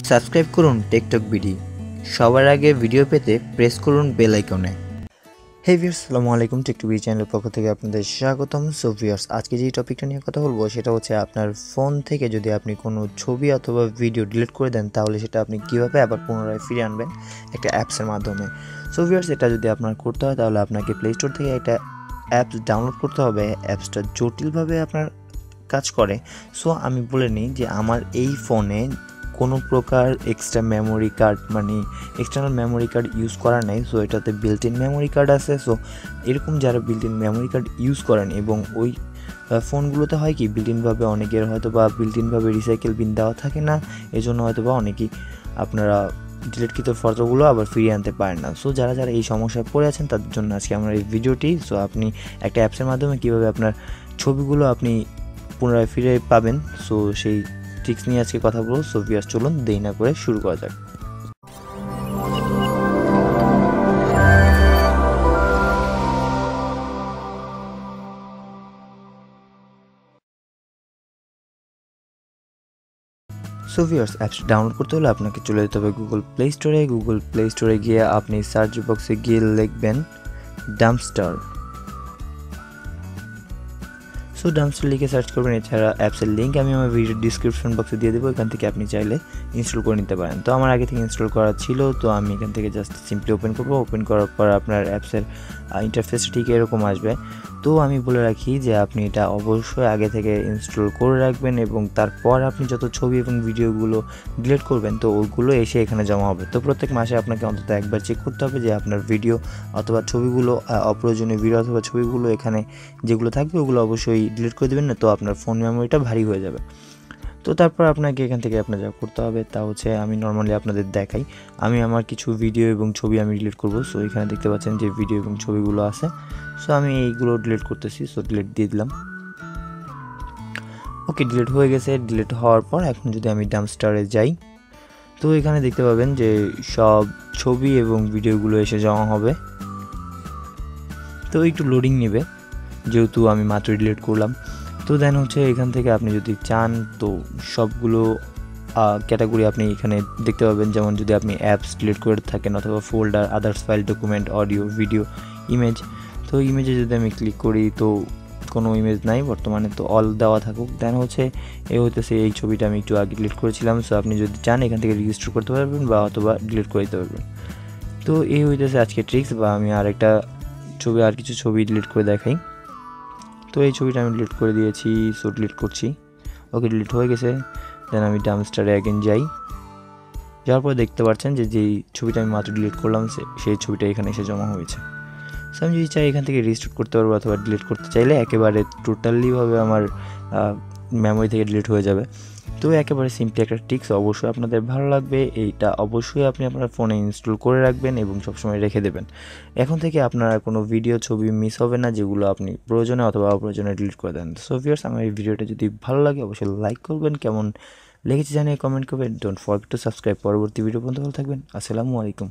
Subscribe করুন tech talk BD. সবার আগে ভিডিও পেতে প্রেস করুন বেল আইকনে। হে ভিউয়ার্স, আসসালামু আলাইকুম। টেকটক বিডি চ্যানেলের পক্ষ থেকে আপনাদের স্বাগতম। সো ভিউয়ার্স, আজকে যে টপিকটা নিয়ে কথা বলবো সেটা হচ্ছে আপনার ফোন থেকে যদি আপনি কোনো ছবি অথবা ভিডিও ডিলিট করে দেন তাহলে সেটা আপনি কীভাবে আবার পুনরায় ফিরে আনবেন একটা অ্যাপসের মাধ্যমে। সো ভিউয়ার্স, এটা যদি আপনার করতে হয় তাহলে আপনাকে প্লে স্টোর থেকে একটা অ্যাপস ডাউনলোড করতে হবে। অ্যাপসটা জটিলভাবে আপনার কাজ করে। সো আমি বলে নিই যে আমার এই ফোনে কোনো প্রকার extra memory card external memory card use করা নেই। সো এটাতে বিল্ট ইন মেমোরি কার্ড আছে। সো এরকম যারা built in memory card use করেন এবং ওই ফোনগুলোতে হয় কি বিল্ট ইনভাবে অনেকের হয়তো বা বিল্ট ইনভাবে রিসাইকেল বিন দেওয়া থাকে না, এজন্য হয়তো বা অনেকেই আপনারা ডিলিটকৃত ফটোগুলো আবার ফিরিয়ে আনতে পারেন না। সো যারা এই সমস্যায় পড়ে আছেন তাদের জন্য আজকে আমার এই ভিডিওটি। সো আপনি একটা অ্যাপসের মাধ্যমে কীভাবে আপনার ছবিগুলো আপনি পুনরায় ফিরে পাবেন, সো সেই ট্রিক্স নিয়ে আজকে কথা বলবো। সো ভিউয়ার্স, চলুন দেরি না করে শুরু করা যাক। সো ভিউয়ার্স, অ্যাপস ডাউনলোড করতে হলে আপনাকে চলে যেতে হবে গুগল প্লে স্টোরে গিয়ে আপনি সার্চ বক্সে গিয়ে লিখবেন ডাম্পস্টার। সো ডাম্পস্টার লিখে সার্চ করবেন। এছাড়া অ্যাপসের লিঙ্ক আমি আমার ভিডিও ডিসক্রিপশন বক্সে দিয়ে দেবো, এখান থেকে আপনি চাইলে ইনস্টল করে নিতে পারেন। তো আমার আগে থেকে ইনস্টল করা ছিল, তো আমি এখান থেকে জাস্ট সিম্পলি ওপেন করবো। ওপেন করার পর আপনার অ্যাপসের ইন্টারফেস ঠিক এরকম আসবে। তো আমি বলে রাখি যে আপনি এটা অবশ্যই আগে থেকে ইনস্টল করে রাখবেন এবং তারপর আপনি যত ছবি এবং ভিডিওগুলো ডিলিট করবেন তো ওইগুলো এসে এখানে জমা হবে। তো প্রত্যেক মাসে আপনাকে অন্তত একবার চেক করতে হবে যে আপনার ভিডিও অথবা ছবিগুলো, অপ্রয়োজনীয় ভিডিও অথবা ছবিগুলো এখানে যেগুলো থাকবে ওগুলো অবশ্যই ডিলিট করে দেবেন, না তো আপনার ফোন মেমোরিটা ভারী হয়ে যাবে। তো তারপর আপনাকে এখান থেকে আপনার যা করতে হবে তা হচ্ছে, আমি নর্মালি আপনাদের দেখাই। আমি আমার কিছু ভিডিও এবং ছবি আমি ডিলিট করব। সো এখানে দেখতে পাচ্ছেন যে ভিডিও এবং ছবিগুলো আছে। সো আমি এইগুলো ডিলিট করতেছি। সো ডিলিট দিয়ে দিলাম। ওকে, ডিলিট হয়ে গেছে। ডিলিট হওয়ার পর এখন যদি আমি ডাম্পস্টারে যাই তো এখানে দেখতে পাবেন যে সব ছবি এবং ভিডিওগুলো এসে জমা হবে। তো একটু লোডিং নেবে যেহেতু আমি মাত্র ডিলিট করলাম। তো দেন হচ্ছে এখান থেকে আপনি যদি চান তো সবগুলো ক্যাটাগরি আপনি এখানে দেখতে পাবেন। যেমন যদি আপনি অ্যাপস ডিলিট করে থাকেন অথবা folder, others file, document, audio, video, image. তো ইমেজে যদি আমি ক্লিক করি তো কোনো ইমেজ নাই বর্তমানে, তো অল দেওয়া থাকুক। দেন হচ্ছে হইতেছে এই ছবিটা আমি একটু আগে ডিলিট করেছিলাম। সো আপনি যদি চান এখান থেকে রেজিস্টার করতে পারবেন বা অথবা ডিলিট করে দিতে পারবেন। তো এই হইতেছে আজকে ট্রিক্স। বা আমি আর কিছু ছবি ডিলিট করে দেখাই। তো এই ছবিটা আমি ডিলিট করে দিয়েছি। সো ডিলিট করছি। ওকে, ডিলিট হয়ে গেছে। দেন আমি ডাম্পস্টারে অ্যাগেন যাওয়ার পরে দেখতে পাচ্ছেন যে যেই ছবিটা আমি মাত্র ডিলিট করলাম সেই ছবিটা এখানে এসে জমা হয়েছে। সো আমি যদি চাই এখান থেকে রিস্টোর করতে পারবো অথবা ডিলিট করতে চাইলে একেবারে টোটালিভাবে আমার মেমোরি থেকে ডিলিট হয়ে যাবে। তো একেবারে সিম্পলি একটা ট্রিক্স, অবশ্যই আপনাদের ভালো লাগবে। এইটা অবশ্যই আপনি আপনার ফোনে ইনস্টল করে রাখবেন এবং সবসময় রেখে দেবেন। এখন থেকে আপনার কোনো ভিডিও, ছবি মিস হবে না যেগুলো আপনি প্রয়োজনে অথবা অপ্রয়োজনে ডিলিট করে দেন। সো ভিউয়ার্স, আমার এই ভিডিওটা যদি ভালো লাগে অবশ্যই লাইক করবেন, কেমন লেগেছে জানিয়ে কমেন্ট করবেন। Don't forget to subscribe. পরবর্তী ভিডিও পর্যন্ত ভালো থাকবেন। আসসালামু আলাইকুম।